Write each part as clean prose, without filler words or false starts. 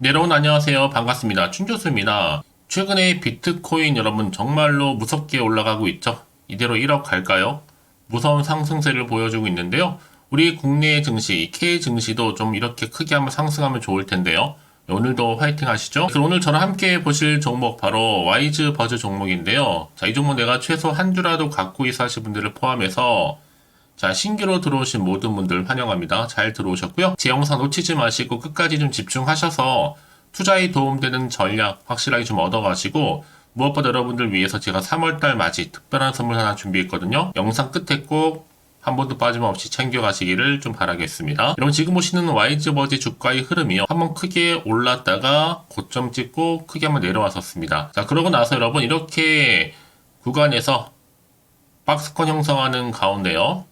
네, 여러분 안녕하세요. 반갑습니다. 춘조수입니다. 최근에 비트코인 여러분 정말로 무섭게 올라가고 있죠? 이대로 1억 갈까요? 무서운 상승세를 보여주고 있는데요. 우리 국내 증시, K 증시도 좀 이렇게 크게 한번 상승하면 좋을 텐데요. 오늘도 화이팅 하시죠. 그래서 오늘 저랑 함께 보실 종목 바로 와이즈 버즈 종목인데요. 자, 이 종목 내가 최소 한 주라도 갖고 있어 하실 분들을 포함해서 자, 신규로 들어오신 모든 분들 환영합니다. 잘 들어오셨고요. 제 영상 놓치지 마시고 끝까지 좀 집중하셔서 투자에 도움되는 전략 확실하게 좀 얻어가시고 무엇보다 여러분들 위해서 제가 3월달 맞이 특별한 선물 하나 준비했거든요. 영상 끝에 꼭 한 번도 빠짐없이 챙겨가시기를 좀 바라겠습니다. 여러분 지금 보시는 와이즈버지 주가의 흐름이요. 한번 크게 올랐다가 고점 찍고 크게 한번 내려왔었습니다. 자, 그러고 나서 여러분 이렇게 구간에서 박스권 형성하는 가운데요.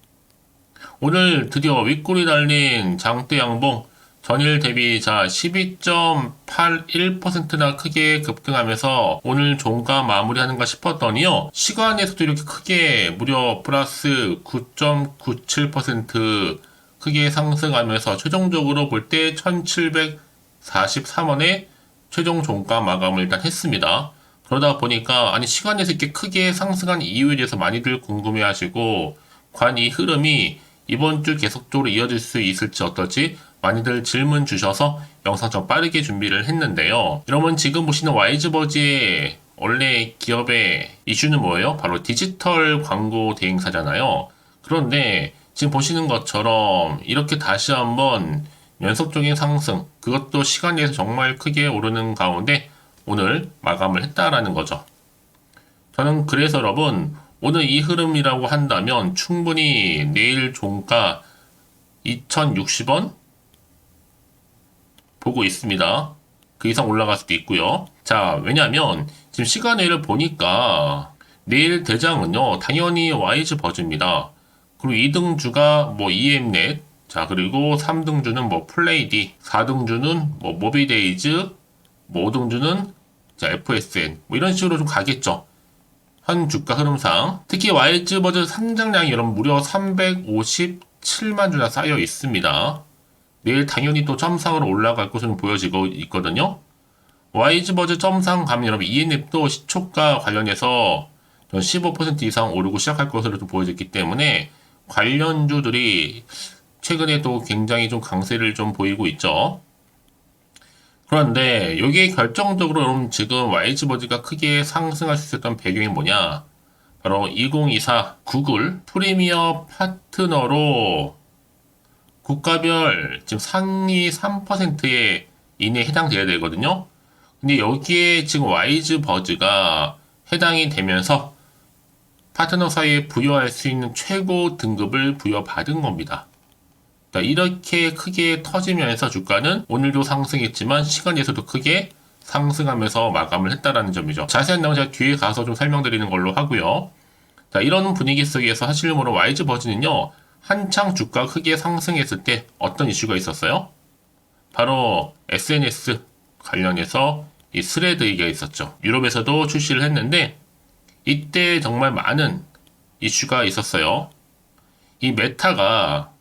오늘 드디어 윗골이 달린 장대 양봉 전일 대비 자 12.81%나 크게 급등하면서 오늘 종가 마무리하는가 싶었더니요. 시간에서도 이렇게 크게 무려 플러스 9.97% 크게 상승하면서 최종적으로 볼 때 1743원에 최종 종가 마감을 일단 했습니다. 그러다 보니까 아니 시간에서 이렇게 크게 상승한 이유에 대해서 많이들 궁금해 하시고 과연 이 흐름이 이번 주 계속적으로 이어질 수 있을지 어떨지 많이들 질문 주셔서 영상 좀 빠르게 준비를 했는데요. 여러분 지금 보시는 와이즈버지의 원래 기업의 이슈는 뭐예요? 바로 디지털 광고 대행사잖아요. 그런데 지금 보시는 것처럼 이렇게 다시 한번 연속적인 상승, 그것도 시간에서 정말 크게 오르는 가운데 오늘 마감을 했다라는 거죠. 저는 그래서 여러분 오늘 이 흐름이라고 한다면 충분히 내일 종가 2060원 보고 있습니다. 그 이상 올라갈 수도 있고요. 자, 왜냐면 지금 시간을 보니까 내일 대장은요, 당연히 와이즈 버즈입니다. 그리고 2등주가 뭐 EM넷, 자, 그리고 3등주는 뭐 플레이디, 4등주는 뭐 모비데이즈, 뭐 5등주는 자, FSN, 뭐 이런 식으로 좀 가겠죠. 현 주가 흐름상 특히 와이즈버즈 상장량이 여러분 무려 357만 주나 쌓여 있습니다. 내일 당연히 또 점상으로 올라갈 것으로 보여지고 있거든요. 와이즈버즈 점상 가면 여러분 ENF도 시초가 관련해서 15% 이상 오르고 시작할 것으로 좀 보여졌기 때문에 관련주들이 최근에 또 굉장히 좀 강세를 좀 보이고 있죠. 그런데 이게 결정적으로 여러분 지금 와이즈버즈가 크게 상승할 수 있었던 배경이 뭐냐? 바로 2024 구글 프리미어 파트너로 국가별 지금 상위 3%에 이내에 해당돼야 되거든요. 근데 여기에 지금 와이즈버즈가 해당이 되면서 파트너사에 부여할 수 있는 최고 등급을 부여받은 겁니다. 이렇게 크게 터지면서 주가는 오늘도 상승했지만 시간에서도 크게 상승하면서 마감을 했다라는 점이죠. 자세한 내용은 제가 뒤에 가서 좀 설명드리는 걸로 하고요. 자, 이런 분위기 속에서 사실모로 와이즈버즈는요, 한창 주가 크게 상승했을 때 어떤 이슈가 있었어요? 바로 SNS 관련해서 이 스레드가 있었죠. 유럽에서도 출시를 했는데 이때 정말 많은 이슈가 있었어요. 이 메타가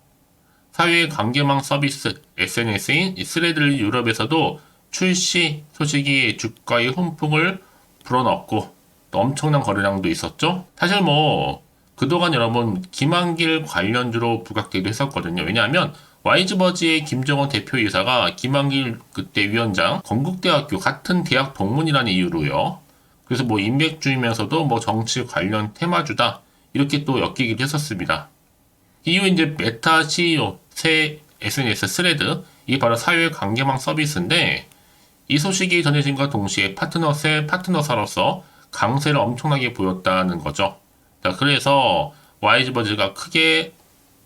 사회 관계망 서비스 SNS인 스레드를 유럽에서도 출시 소식이 주가의 훈풍을 불어넣고 또 엄청난 거래량도 있었죠. 사실 뭐 그동안 여러분 김한길 관련주로 부각되기도 했었거든요. 왜냐하면 와이즈버즈의 김정원 대표이사가 김한길 그때 위원장 건국대학교 같은 대학 동문이라는 이유로요. 그래서 뭐 인맥주이면서도 뭐 정치 관련 테마주다 이렇게 또 엮이기도 했었습니다. 이후 이제 메타 CEO 새 SNS 스레드 이게 바로 사회 관계망 서비스인데 이 소식이 전해진과 동시에 파트너사로서 강세를 엄청나게 보였다는 거죠. 자, 그래서 와이즈버즈가 크게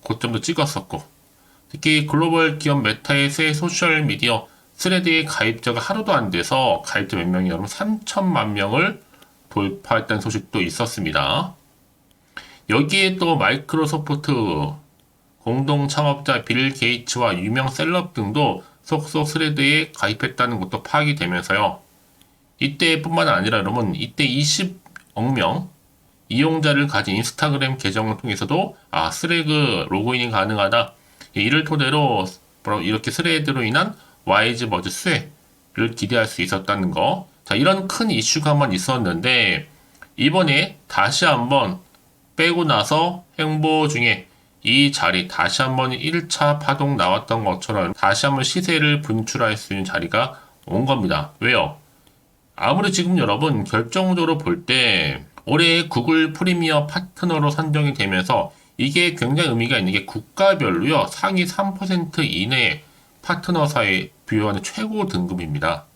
고점도 찍었었고 특히 글로벌 기업 메타의 새 소셜미디어 스레드의 가입자가 하루도 안 돼서 가입자 몇 명이 여러분 3천만 명을 돌파했다는 소식도 있었습니다. 여기에 또 마이크로소프트 공동 창업자 빌 게이츠와 유명 셀럽 등도 속속 스레드에 가입했다는 것도 파악이 되면서요. 이때뿐만 아니라 여러분 이때 20억 명 이용자를 가진 인스타그램 계정을 통해서도 스레드 로그인이 가능하다. 이를 토대로 이렇게 스레드로 인한 와이즈버즈 수혜 기대할 수 있었다는 거. 자, 이런 큰 이슈가 한번 있었는데 이번에 다시 한번 빼고 나서 행보 중에 이 자리 다시 한번 1차 파동 나왔던 것처럼 다시 한번 시세를 분출할 수 있는 자리가 온 겁니다. 왜요? 아무리 지금 여러분 결정적으로 볼 때 올해 구글 프리미어 파트너로 선정이 되면서 이게 굉장히 의미가 있는 게 국가별로요 상위 3% 이내 파트너사에 부여하는 최고 등급입니다.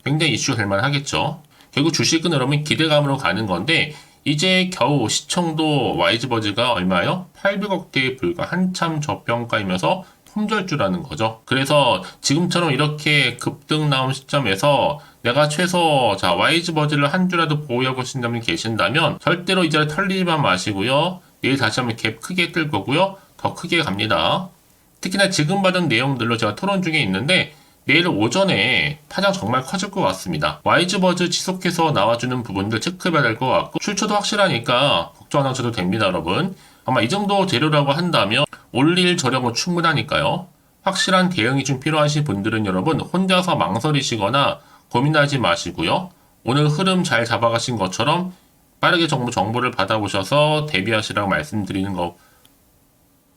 굉장히 이슈가 될 만하겠죠. 결국 주식은 여러분 기대감으로 가는 건데 이제 겨우 시청도 와이즈버즈가 얼마요? 800억대에 불과 한참 저평가이면서 품절주라는 거죠. 그래서 지금처럼 이렇게 급등 나온 시점에서 내가 최소 자 와이즈버즈를 한 주라도 보유하고 계신 분이 계신다면 절대로 이 자리 털리지만 마시고요. 내일 다시 한번 갭 크게 뜰 거고요. 더 크게 갑니다. 특히나 지금 받은 내용들로 제가 토론 중에 있는데 내일 오전에 파장 정말 커질 것 같습니다. 와이즈버즈 지속해서 나와주는 부분들 체크해봐야 될 것 같고 출처도 확실하니까 걱정 안 하셔도 됩니다, 여러분. 아마 이 정도 재료라고 한다면 올릴 저력은 충분하니까요. 확실한 대응이 좀 필요하신 분들은 여러분 혼자서 망설이시거나 고민하지 마시고요. 오늘 흐름 잘 잡아가신 것처럼 빠르게 정보를 받아보셔서 대비하시라고 말씀드리는 것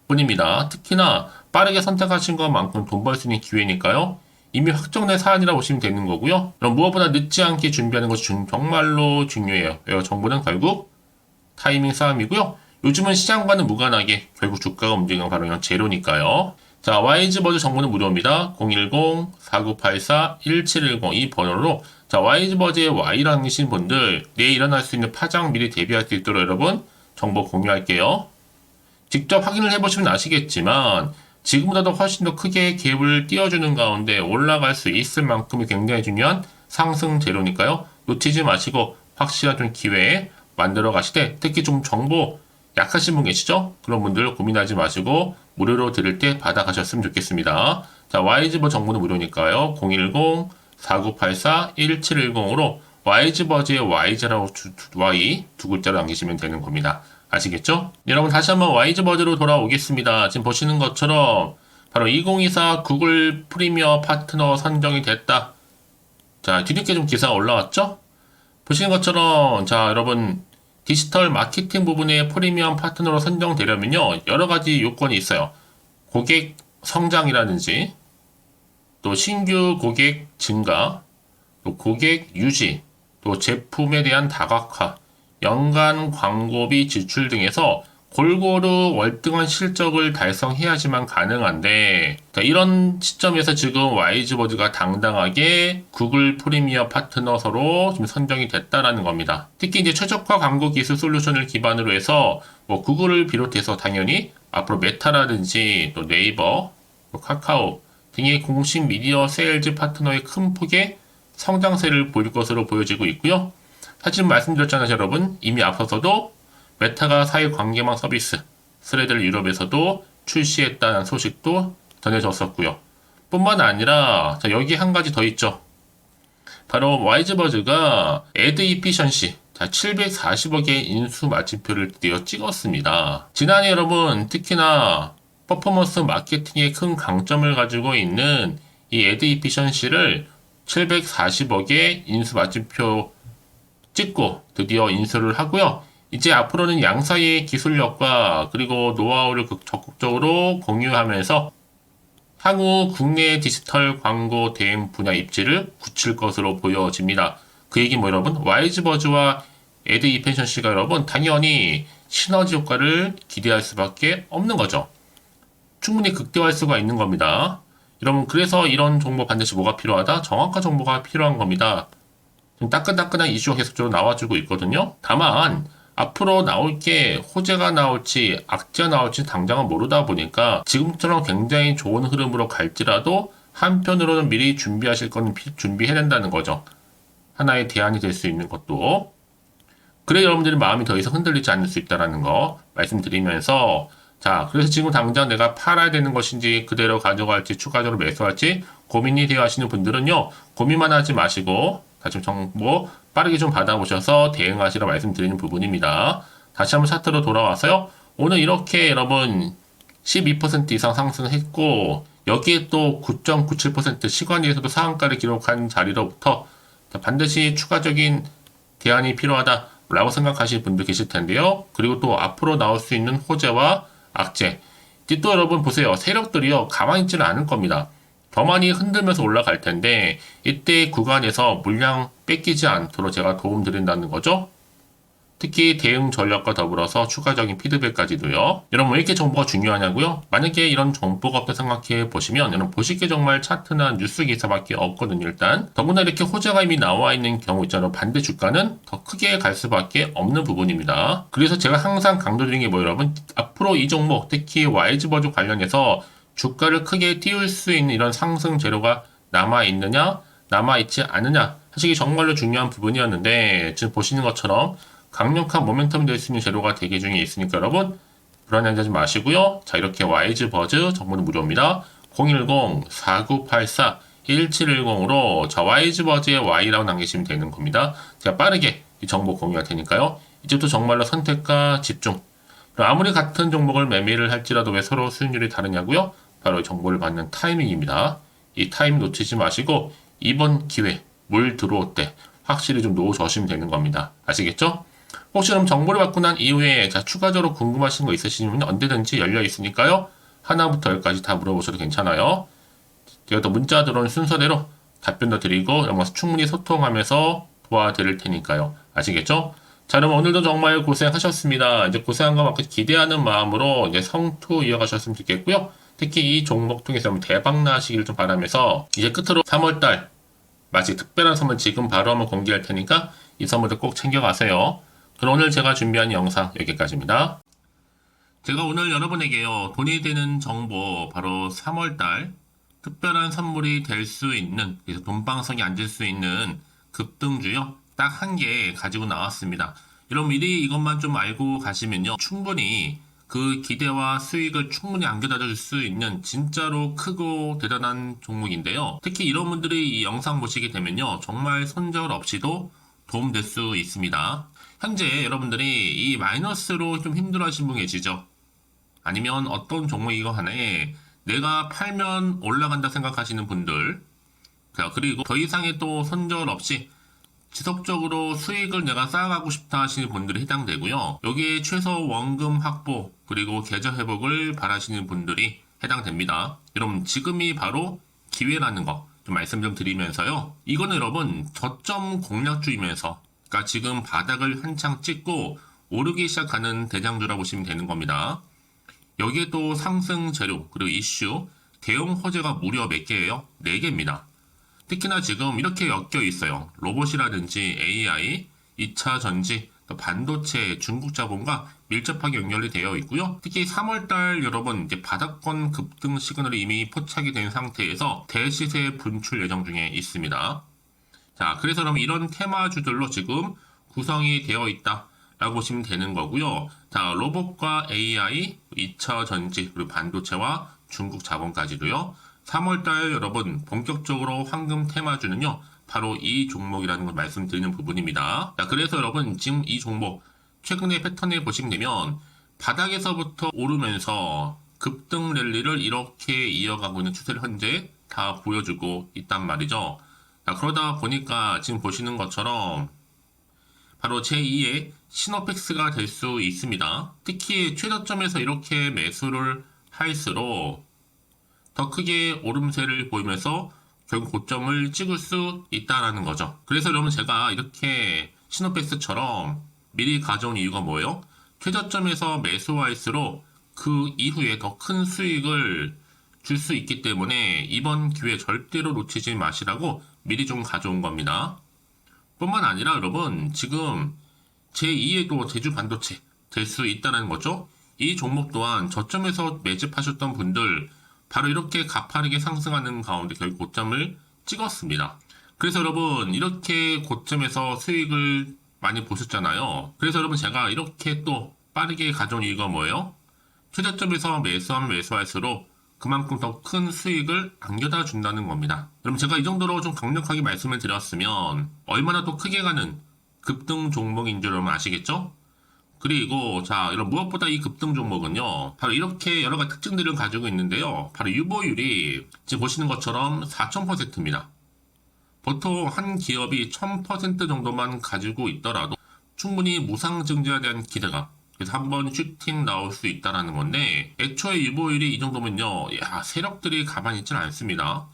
뿐입니다. 특히나 빠르게 선택하신 것만큼 돈 벌 수 있는 기회니까요. 이미 확정된 사안이라 보시면 되는 거고요. 그럼 무엇보다 늦지 않게 준비하는 것이 정말로 중요해요. 정보는 결국 타이밍 싸움이고요. 요즘은 시장과는 무관하게 결국 주가가 움직이는 바로 이런 재료니까요. 자, 와이즈버즈 정보는 무료입니다. 010-4984-1710 이 번호로 자, 와이즈버즈의 Y라는 신 분들 내일 일어날 수 있는 파장 미리 대비할 수 있도록 여러분 정보 공유할게요. 직접 확인을 해보시면 아시겠지만 지금보다도 훨씬 더 크게 갭을 띄워주는 가운데 올라갈 수 있을 만큼이 굉장히 중요한 상승 재료니까요. 놓치지 마시고 확실한 좀 기회에 만들어 가시되 특히 좀 정보 약하신 분 계시죠? 그런 분들 고민하지 마시고 무료로 들을 때 받아가셨으면 좋겠습니다. 자, 와이즈버즈 정보는 무료니까요. 010-4984-1710으로 와이즈버즈의 Y자라고 Y 두 글자로 남기시면 되는 겁니다. 아시겠죠? 여러분 다시 한번 와이즈버즈로 돌아오겠습니다. 지금 보시는 것처럼 바로 2024 구글 프리미어 파트너 선정이 됐다. 자, 뒤늦게 좀 기사가 올라왔죠? 보시는 것처럼 자, 여러분 디지털 마케팅 부분의 프리미엄 파트너로 선정되려면요. 여러 가지 요건이 있어요. 고객 성장이라든지 또 신규 고객 증가, 또 고객 유지, 또 제품에 대한 다각화, 연간 광고비 지출 등에서 골고루 월등한 실적을 달성해야지만 가능한데 자, 이런 시점에서 지금 와이즈버즈가 당당하게 구글 프리미어 파트너서로 지금 선정이 됐다라는 겁니다. 특히 이제 최적화 광고 기술 솔루션을 기반으로 해서 뭐 구글을 비롯해서 당연히 앞으로 메타라든지 또 네이버, 또 카카오 등의 공식 미디어 세일즈 파트너의 큰 폭의 성장세를 보일 것으로 보여지고 있고요. 사실 말씀드렸잖아요, 여러분. 이미 앞서서도 메타가 사회 관계망 서비스 스레드를 유럽에서도 출시했다는 소식도 전해졌었고요. 뿐만 아니라 자, 여기 한 가지 더 있죠. 바로 와이즈버즈가 애드 이피션시 740억의 인수 마침표를 드디어 찍었습니다. 지난해 여러분 특히나 퍼포먼스 마케팅의 큰 강점을 가지고 있는 이 애드 이피션시를 740억의 인수 마침표 찍고 드디어 인수를 하고요. 이제 앞으로는 양사의 기술력과 그리고 노하우를 적극적으로 공유하면서 향후 국내 디지털 광고 대행 분야 입지를 굳힐 것으로 보여집니다. 그 얘기 뭐 여러분? 와이즈버즈와 애드 이펜션시가 여러분 당연히 시너지 효과를 기대할 수밖에 없는 거죠. 충분히 극대화할 수가 있는 겁니다. 여러분 그래서 이런 정보 반드시 뭐가 필요하다? 정확한 정보가 필요한 겁니다. 좀 따끈따끈한 이슈가 계속적으로 나와주고 있거든요. 다만 앞으로 나올 게 호재가 나올지 악재가 나올지 당장은 모르다 보니까 지금처럼 굉장히 좋은 흐름으로 갈지라도 한편으로는 미리 준비하실 건 준비해야 된다는 거죠. 하나의 대안이 될 수 있는 것도. 그래 여러분들의 마음이 더 이상 흔들리지 않을 수 있다는 거 말씀드리면서 자, 그래서 지금 당장 내가 팔아야 되는 것인지 그대로 가져갈지 추가적으로 매수할지 고민이 되어 하시는 분들은요. 고민만 하지 마시고 다시 정보 빠르게 좀 받아보셔서 대응하시라 말씀드리는 부분입니다. 다시 한번 차트로 돌아와서요. 오늘 이렇게 여러분 12% 이상 상승했고 여기에 또 9.97% 시간위에서도 상한가를 기록한 자리로부터 반드시 추가적인 대안이 필요하다라고 생각하시는 분도 계실 텐데요. 그리고 또 앞으로 나올 수 있는 호재와 악재. 또 여러분 보세요. 세력들이요. 가만히 있지는 않을 겁니다. 더 많이 흔들면서 올라갈 텐데 이때 구간에서 물량 뺏기지 않도록 제가 도움 드린다는 거죠. 특히 대응 전략과 더불어서 추가적인 피드백까지도요. 여러분 왜 이렇게 정보가 중요하냐고요? 만약에 이런 정보가 없다 생각해 보시면 여러분 보실 게 정말 차트나 뉴스 기사밖에 없거든요. 일단 더구나 이렇게 호재가 이미 나와 있는 경우 있잖아요. 반대 주가는 더 크게 갈 수밖에 없는 부분입니다. 그래서 제가 항상 강조드리는 게 뭐예요, 여러분? 앞으로 이 종목 특히 YG버즈 관련해서 주가를 크게 띄울 수 있는 이런 상승 재료가 남아있느냐 남아있지 않느냐 사실 정말로 중요한 부분이었는데 지금 보시는 것처럼 강력한 모멘텀 될 수 있는 재료가 대기 중에 있으니까 여러분 불안해하지 마시고요. 자, 이렇게 YG버즈 정보는 무료입니다. 010-4984-1710으로 자, YG버즈의 Y라고 남기시면 되는 겁니다. 제가 빠르게 이 정보 공유할 테니까요. 이제부터 정말로 선택과 집중. 아무리 같은 종목을 매매를 할지라도 왜 서로 수익률이 다르냐고요? 바로 정보를 받는 타이밍입니다. 이 타이밍 놓치지 마시고 이번 기회 물 들어올 때 확실히 좀 놓으시면 되는 겁니다. 아시겠죠? 혹시 그럼 정보를 받고 난 이후에 자 추가적으로 궁금하신 거 있으시면 언제든지 열려 있으니까요. 하나부터 열까지 다 물어보셔도 괜찮아요. 제가 또 문자 들어오는 순서대로 답변도 드리고 충분히 소통하면서 도와드릴 테니까요. 아시겠죠? 자, 그럼 오늘도 정말 고생하셨습니다. 이제 고생한 것만큼 기대하는 마음으로 이제 성투 이어가셨으면 좋겠고요. 특히 이 종목 통해서 대박 나시길 좀 바라면서 이제 끝으로 3월달 마치 특별한 선물 지금 바로 한번 공개할 테니까 이 선물도 꼭 챙겨가세요. 그럼 오늘 제가 준비한 영상 여기까지입니다. 제가 오늘 여러분에게요 돈이 되는 정보 바로 3월달 특별한 선물이 될 수 있는 그래서 돈방석에 앉을 수 있는 급등주요 딱 한 개 가지고 나왔습니다. 여러분 미리 이것만 좀 알고 가시면요 충분히 그 기대와 수익을 충분히 안겨다 줄 수 있는 진짜로 크고 대단한 종목인데요. 특히 이런 분들이 이 영상 보시게 되면요 정말 손절 없이도 도움될 수 있습니다. 현재 여러분들이 이 마이너스로 좀 힘들어하시는 분 계시죠? 아니면 어떤 종목이고 하나에 내가 팔면 올라간다 생각하시는 분들, 그리고 더 이상의 또 손절 없이 지속적으로 수익을 내가 쌓아가고 싶다 하시는 분들이 해당되고요. 여기에 최소 원금 확보 그리고 계좌 회복을 바라시는 분들이 해당됩니다. 여러분 지금이 바로 기회라는 거 좀 말씀 좀 드리면서요. 이거는 여러분 저점 공략주이면서 그러니까 지금 바닥을 한창 찍고 오르기 시작하는 대장주라고 보시면 되는 겁니다. 여기에 또 상승 재료 그리고 이슈 대형 호재가 무려 몇 개예요? 4개입니다. 특히나 지금 이렇게 엮여 있어요. 로봇이라든지 AI, 2차 전지, 또 반도체, 중국 자본과 밀접하게 연결이 되어 있고요. 특히 3월달 여러분 이제 바닥권 급등 시그널이 이미 포착이 된 상태에서 대시세 분출 예정 중에 있습니다. 자, 그래서 그럼 이런 테마주들로 지금 구성이 되어 있다라고 보시면 되는 거고요. 자, 로봇과 AI, 2차 전지, 그리고 반도체와 중국 자본까지도요. 3월달 여러분 본격적으로 황금 테마주는요. 바로 이 종목이라는 걸 말씀드리는 부분입니다. 자, 그래서 여러분 지금 이 종목 최근의 패턴을 보시면 되면 바닥에서부터 오르면서 급등 랠리를 이렇게 이어가고 있는 추세를 현재 다 보여주고 있단 말이죠. 자, 그러다 보니까 지금 보시는 것처럼 바로 제2의 시노펙스가 될 수 있습니다. 특히 최저점에서 이렇게 매수를 할수록 더 크게 오름세를 보이면서 결국 고점을 찍을 수 있다라는 거죠. 그래서 여러분 제가 이렇게 시노펙스처럼 미리 가져온 이유가 뭐예요? 최저점에서 매수할수록 그 이후에 더 큰 수익을 줄 수 있기 때문에 이번 기회 절대로 놓치지 마시라고 미리 좀 가져온 겁니다. 뿐만 아니라 여러분 지금 제2의 또 제주 반도체 될 수 있다는 거죠. 이 종목 또한 저점에서 매집하셨던 분들 바로 이렇게 가파르게 상승하는 가운데 결국 고점을 찍었습니다. 그래서 여러분 이렇게 고점에서 수익을 많이 보셨잖아요. 그래서 여러분 제가 이렇게 또 빠르게 가져온 이유가 뭐예요? 최저점에서 매수하면 매수할수록 그만큼 더 큰 수익을 안겨다 준다는 겁니다. 여러분 제가 이 정도로 좀 강력하게 말씀을 드렸으면 얼마나 또 크게 가는 급등 종목인 줄 여러분 아시겠죠? 그리고 자, 이런 무엇보다 이 급등 종목은요. 바로 이렇게 여러 가지 특징들을 가지고 있는데요. 바로 유보율이 지금 보시는 것처럼 4000%입니다. 보통 한 기업이 1000% 정도만 가지고 있더라도 충분히 무상증자에 대한 기대감. 그래서 한번 슈팅 나올 수 있다라는 건데, 애초에 유보율이 이 정도면요. 야, 세력들이 가만히 있지는 않습니다.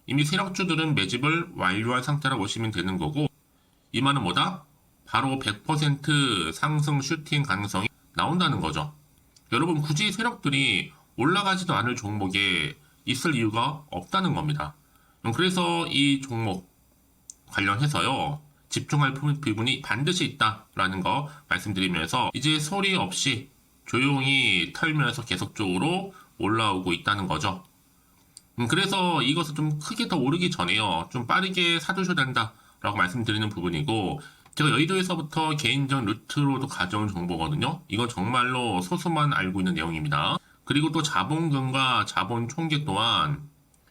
이미 세력주들은 매집을 완료한 상태라고 보시면 되는 거고, 이 말은 뭐다? 바로 100% 상승 슈팅 가능성이 나온다는 거죠. 여러분, 굳이 세력들이 올라가지도 않을 종목에 있을 이유가 없다는 겁니다. 그래서 이 종목 관련해서요, 집중할 부분이 반드시 있다라는 거 말씀드리면서 이제 소리 없이 조용히 털면서 계속적으로 올라오고 있다는 거죠. 그래서 이것을 좀 크게 더 오르기 전에요, 좀 빠르게 사두셔야 된다라고 말씀드리는 부분이고, 제가 여의도에서부터 개인적 루트로도 가져온 정보거든요. 이건 정말로 소수만 알고 있는 내용입니다. 그리고 또 자본금과 자본 총계 또한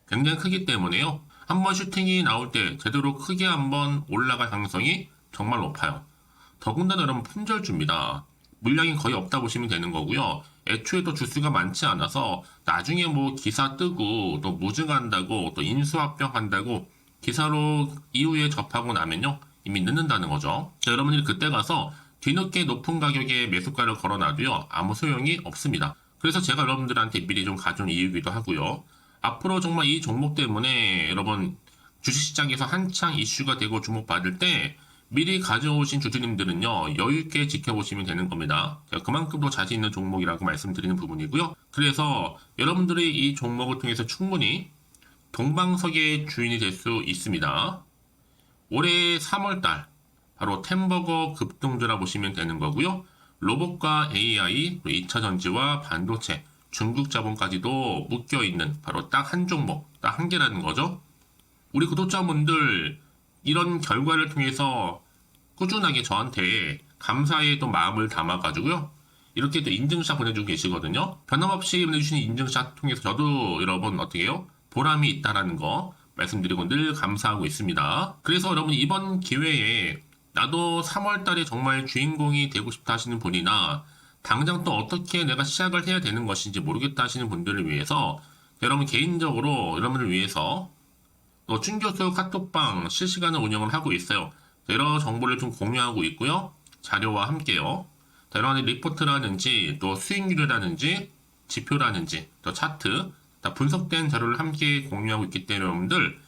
굉장히 크기 때문에요. 한번 슈팅이 나올 때 제대로 크게 한번 올라갈 가능성이 정말 높아요. 더군다나 여러분 품절주입니다. 물량이 거의 없다 보시면 되는 거고요. 애초에 또 주수가 많지 않아서 나중에 뭐 기사 뜨고 또 무증한다고 또 인수합병한다고 기사로 이후에 접하고 나면요, 이미 늦는다는 거죠. 여러분들이 그때 가서 뒤늦게 높은 가격에 매수가를 걸어놔도요, 아무 소용이 없습니다. 그래서 제가 여러분들한테 미리 좀 가져온 이유기도 하고요. 앞으로 정말 이 종목 때문에 여러분 주식시장에서 한창 이슈가 되고 주목받을 때 미리 가져오신 주주님들은요, 여유있게 지켜보시면 되는 겁니다. 제가 그만큼 더 자신 있는 종목이라고 말씀드리는 부분이고요. 그래서 여러분들이 이 종목을 통해서 충분히 동방석의 주인이 될 수 있습니다. 올해 3월달 바로 템버거 급등주라 보시면 되는 거고요. 로봇과 AI, 2차 전지와 반도체, 중국 자본까지도 묶여있는 바로 딱 한 종목, 딱 한 개라는 거죠. 우리 구독자분들 이런 결과를 통해서 꾸준하게 저한테 감사의 또 마음을 담아가지고요, 이렇게 또 인증샷 보내주고 계시거든요. 변함없이 보내주시는 인증샷 통해서 저도 여러분 어떻게 해요? 보람이 있다라는 거 말씀드리고 늘 감사하고 있습니다. 그래서 여러분 이번 기회에 나도 3월달에 정말 주인공이 되고 싶다 하시는 분이나 당장 또 어떻게 내가 시작을 해야 되는 것인지 모르겠다 하시는 분들을 위해서 여러분 개인적으로 여러분을 위해서 또 춘교수 카톡방 실시간으로 운영을 하고 있어요. 여러 정보를 좀 공유하고 있고요. 자료와 함께요. 여러 가지 리포트라든지 또 수익률이라든지 지표라든지 또 차트 다 분석된 자료를 함께 공유하고 있기 때문에 여러분들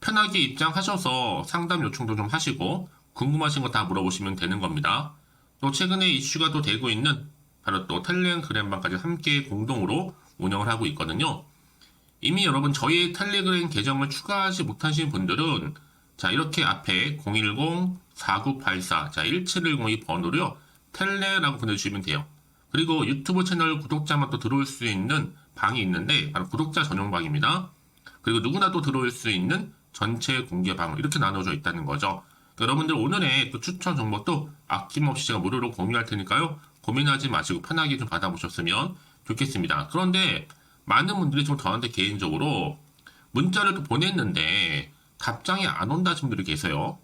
편하게 입장하셔서 상담 요청도 좀 하시고 궁금하신 거 다 물어보시면 되는 겁니다. 또 최근에 이슈가 또 되고 있는 바로 또 텔레그램방까지 함께 공동으로 운영을 하고 있거든요. 이미 여러분 저희 텔레그램 계정을 추가하지 못하신 분들은 자, 이렇게 앞에 010-4984 자, 1710 번호로요, 텔레라고 보내주시면 돼요. 그리고 유튜브 채널 구독자만 또 들어올 수 있는 방이 있는데 바로 구독자 전용 방입니다. 그리고 누구나 또 들어올 수 있는 전체 공개 방, 이렇게 나눠져 있다는 거죠. 여러분들 오늘의 또 추천 정보도 아낌없이 제가 무료로 공유할 테니까요, 고민하지 마시고 편하게 좀 받아보셨으면 좋겠습니다. 그런데 많은 분들이 좀 저한테 개인적으로 문자를 또 보냈는데 답장이 안 온다 하시는 분들이 계세요.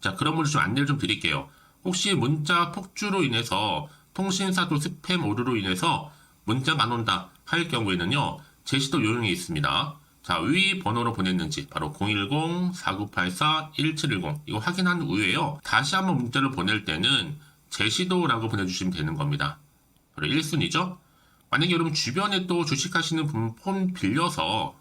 자, 그런 분들 좀 안내를 좀 드릴게요. 혹시 문자 폭주로 인해서 통신사도 스팸 오류로 인해서 문자가 안 온다 할 경우에는요, 제시도 요령이 있습니다. 자, 위 번호로 보냈는지 바로 010-4984-1710 이거 확인한 후에요, 다시 한번 문자를 보낼 때는 제시도라고 보내주시면 되는 겁니다. 바로 1순위죠. 만약에 여러분 주변에 또 주식하시는 분 폰 빌려서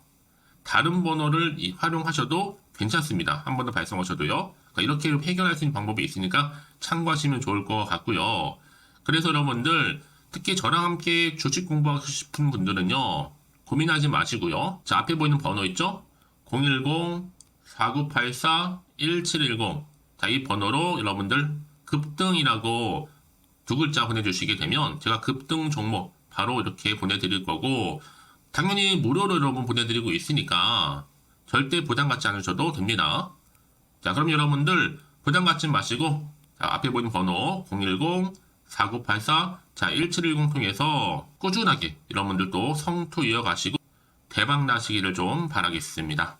다른 번호를 활용하셔도 괜찮습니다. 한 번 더 발송하셔도요. 그러니까 이렇게 해결할 수 있는 방법이 있으니까 참고하시면 좋을 것 같고요. 그래서 여러분들 특히 저랑 함께 주식 공부하고 싶은 분들은요, 고민하지 마시고요. 자, 앞에 보이는 번호 있죠? 010-4984-1710 자, 이 번호로 여러분들 급등이라고 두 글자 보내주시게 되면 제가 급등 종목 바로 이렇게 보내드릴 거고, 당연히 무료로 여러분 보내드리고 있으니까 절대 부담 갖지 않으셔도 됩니다. 자, 그럼 여러분들 부담 갖지 마시고, 자, 앞에 보이는 번호 010-4984 자, 1710 통해서 꾸준하게 여러분들도 성투 이어가시고 대박 나시기를 좀 바라겠습니다.